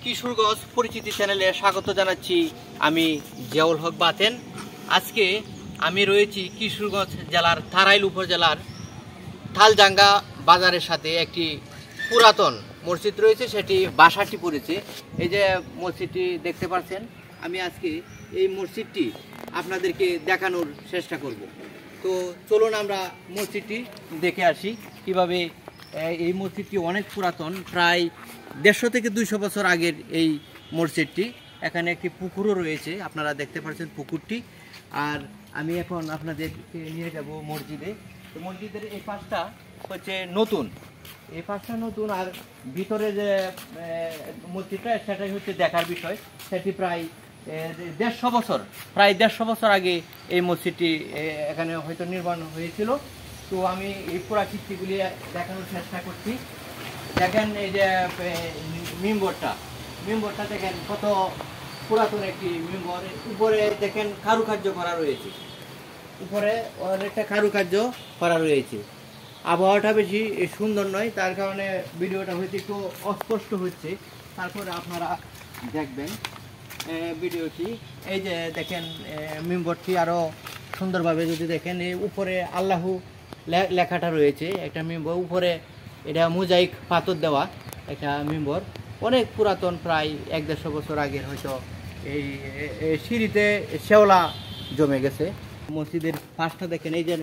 কিশোরগঞ্জ পরিচিতি চ্যানেলে স্বাগত জানাচ্ছি। আমি জিয়াউল হক বাতেন। আজকে আমি রয়েছি কিশোরগঞ্জ জেলার তারাইল উপজেলার থালজাঙ্গা বাজারের সাথে একটি পুরাতন মসজিদ রয়েছে, সেটি বাসাটি পড়েছে। এই যে মসজিদটি দেখতে পাচ্ছেন, আমি আজকে এই মসজিদটি আপনাদেরকে দেখানোর চেষ্টা করব। তো চলুন আমরা মসজিদটি দেখে আসি কিভাবে। এই মসজিদটি অনেক পুরাতন, প্রায় 150 থেকে 200 বছর আগের এই মসজিদটি। এখানে একটি পুকুরও রয়েছে, আপনারা দেখতে পাচ্ছেন পুকুরটি। আর আমি এখন আপনাদেরকে নিয়ে যাব মসজিদে। তো মসজিদের এই পাশটা হচ্ছে নতুন, এই পাশটা নতুন, আর ভিতরে যে মসজিদটা সেটাই হচ্ছে দেখার বিষয়। সেটি প্রায় 150 বছর আগে এই মসজিদটি এখানে হয়তো নির্মাণ হয়েছিল। তো আমি এই পুরাকীর্তিগুলি দেখানোর চেষ্টা করছি। দেখেন এই যে মিম্বরটা দেখেন কত পুরাতন একটি মিম্বর। উপরে দেখেন কারুকার্য করা রয়েছে, উপরে অনেকটা কারুকার্য করা রয়েছে। আবহাওয়াটা বেশি সুন্দর নয়, তার কারণে ভিডিওটা হয়তো একটু অস্পষ্ট হচ্ছে। তারপরে আপনারা দেখবেন ভিডিওটি। এই যে দেখেন মিম্বরটি আরও সুন্দরভাবে যদি দেখেন, এই উপরে আল্লাহু লেখাটা রয়েছে একটা মিম্বর। উপরে এটা মোজাইক পাথর দেওয়া একটা মিম্বর, অনেক পুরাতন, প্রায় 150 বছর আগের। হয়তো এই সিঁড়িতে শেওলা জমে গেছে। মসজিদের পাশটা দেখেন, এই যে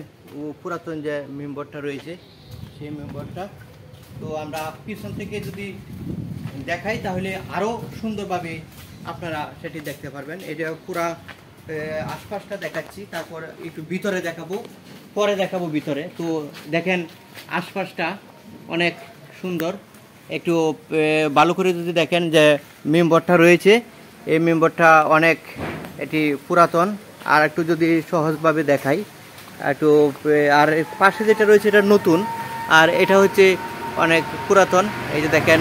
পুরাতন যে মিম্বরটা রয়েছে সেই মিম্বরটা। তো আমরা পিছন থেকে যদি দেখাই তাহলে আরও সুন্দরভাবে আপনারা সেটি দেখতে পারবেন। এটা পুরা আশপাশটা দেখাচ্ছি, তারপর একটু ভিতরে দেখাবো, পরে দেখাবো ভিতরে। তো দেখেন আশপাশটা অনেক সুন্দর। একটু ভালো করে যদি দেখেন যে মেম্বরটা রয়েছে, এই মেম্বরটা অনেক এটি পুরাতন। আর একটু যদি সহজভাবে দেখাই একটু, আর পাশে যেটা রয়েছে এটা নতুন, আর এটা হচ্ছে অনেক পুরাতন। এই যে দেখেন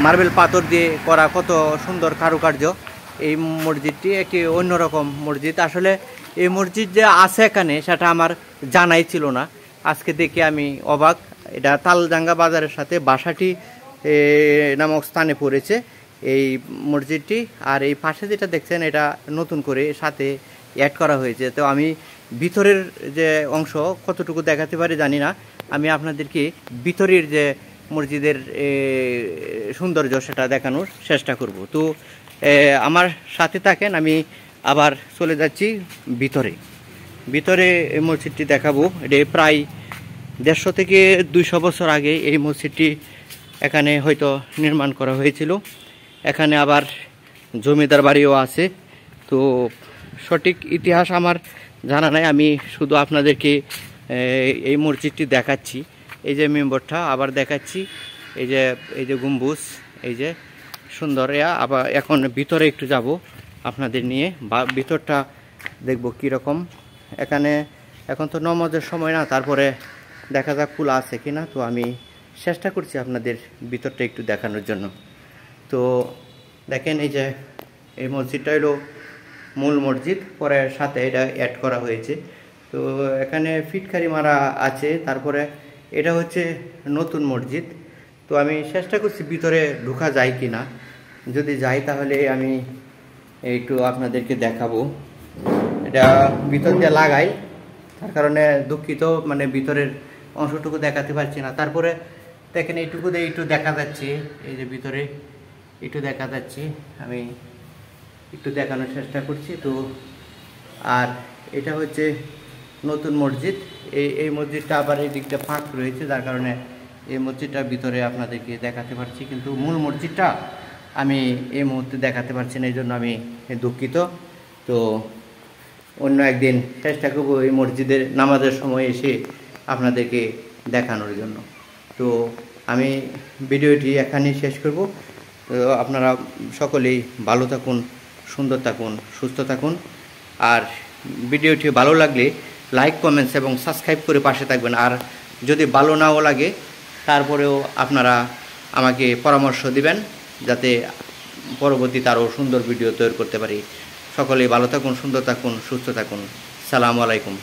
মার্বেল পাথর দিয়ে করা কত সুন্দর কারুকার্য। এই মসজিদটি একটি অন্যরকম মসজিদ। আসলে এই মসজিদ যে আছে এখানে সেটা আমার জানাই ছিল না, আজকে দেখে আমি অবাক। এটা থালজাঙ্গা বাজারের সাথে বাসাটি নামক স্থানে পড়েছে এই মসজিদটি। আর এই পাশে যেটা দেখছেন এটা নতুন করে সাথে অ্যাড করা হয়েছে। তো আমি ভিতরের যে অংশ কতটুকু দেখাতে পারি জানি না, আমি আপনাদেরকে ভিতরের যে মসজিদের সৌন্দর্য সেটা দেখানোর চেষ্টা করব। তো আমার সাথে থাকেন, আমি আবার চলে যাচ্ছি ভিতরে মসজিদটি দেখাবো। এটা প্রায় 150 থেকে 200 বছর আগে এই মসজিদটি এখানে হয়তো নির্মাণ করা হয়েছিল। এখানে আবার জমিদার বাড়িও আছে। তো সঠিক ইতিহাস আমার জানা নাই, আমি শুধু আপনাদেরকে এই মসজিদটি দেখাচ্ছি। এই যে মেম্বরটা আবার দেখাচ্ছি, এই যে গম্বুজ, এই যে সুন্দর। আবার এখন ভিতরে একটু যাব আপনাদের নিয়ে, বা ভিতরটা দেখব কীরকম। এখানে এখন তো নামাজের সময় না, তারপরে দেখা যাক খোলা আছে কিনা। তো আমি চেষ্টা করছি আপনাদের ভিতরটা একটু দেখানোর জন্য। তো দেখেন এই যে এই মসজিদটা হলো মূল মসজিদ, পরে সাথে এটা অ্যাড করা হয়েছে। তো এখানে ফিটকারি মারা আছে। তারপরে এটা হচ্ছে নতুন মসজিদ। তো আমি চেষ্টা করছি ভিতরে ঢোকা যায় কি না, যদি যাই তাহলে আমি একটু আপনাদেরকে দেখাবো। এটা ভিতর দিয়ে লাগাই, তার কারণে দুঃখিত, মানে ভিতরের অংশটুকু দেখাতে পারছি না। তারপরে দেখেন এইটুকু দিয়ে একটু দেখা যাচ্ছে, এই যে ভিতরে একটু দেখা যাচ্ছে, আমি একটু দেখানোর চেষ্টা করছি। তো আর এটা হচ্ছে নতুন মসজিদ। এই মসজিদটা আবার এই দিকটা ফাঁক রয়েছে, যার কারণে এই মসজিদটার ভিতরে আপনাদেরকে দেখাতে পারছি, কিন্তু মূল মসজিদটা আমি এই মুহূর্তে দেখাতে পারছি না, এই জন্য আমি দুঃখিত। তো অন্য একদিন চেষ্টা করবো এই মসজিদের নামাজের সময় এসে আপনাদেরকে দেখানোর জন্য। তো আমি ভিডিওটি এখানেই শেষ করব। তো আপনারা সকলেই ভালো থাকুন, সুন্দর থাকুন, সুস্থ থাকুন। আর ভিডিওটি ভালো লাগলে লাইক, কমেন্টস এবং সাবস্ক্রাইব করে পাশে থাকবেন। আর যদি ভালো নাও লাগে তারপরেও আপনারা আমাকে পরামর্শ দিবেন, যাতে পরবর্তীতে আরও সুন্দর ভিডিও তৈরি করতে পারি। সকলেই ভালো থাকুন, সুন্দর থাকুন, সুস্থ থাকুন। সালামু আলাইকুম।